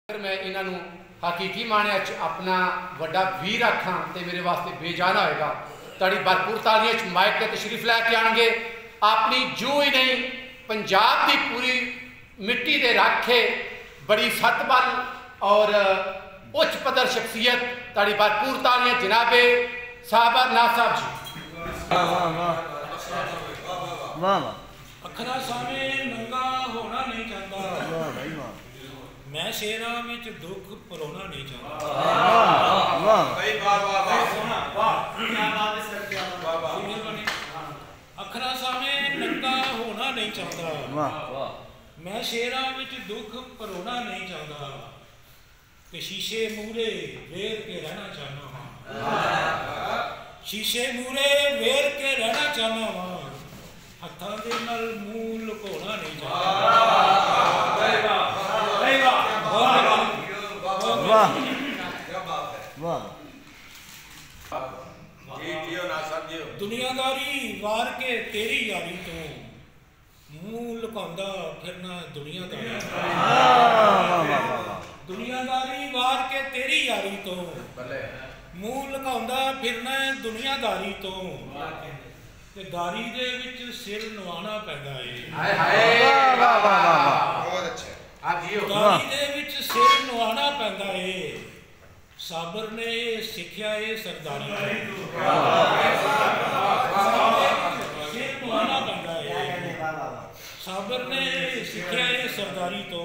मैं इन्हों हकीकी माने अपना वड्डा वीर आखा तो मेरे वास्ते बेजाना होएगा। ताड़ी भरपूर तालियां च माइक के तशरीफ लैके आएंगे। अपनी जू ही नहीं पंजाब की पूरी मिट्टी के राखे बड़ी सतबल और उच्च पदर शख्सियत ताड़ी भरपूर तालियां जनाबे साहबा नाथ साहब जी। अखरा सामे नंगा होना नहीं चाहता, मैं शेरा विच दुख परोना नहीं चाहता। अखरा सामे नंगा होना नहीं चाहता, मैं शेरा विच दुख परोना नहीं चाहता। ते शीशे मूरे वेर के रहना चाहना वा, शीशे मूरे वेर के रहना चाहना वा। हत्थां दे नाल मूंह लुकाउणा नहीं चाहता। दुनियादारी वार के तेरी यारी तो मुंह लुकांदा फिरना दुनियादारी। दुनियादारी वार के तेरी यारी तो मुंह लुकांदा फिरना दुनियादारी तो। ते दारी दे विच सिर नवाना पैंदा है। दारी दे विच सिर नवाना पैंदा है। साबर ने सिखिया है सरदारी सिर नवाना पैंदा है। साबर ने सिखिया है सरदारी तो।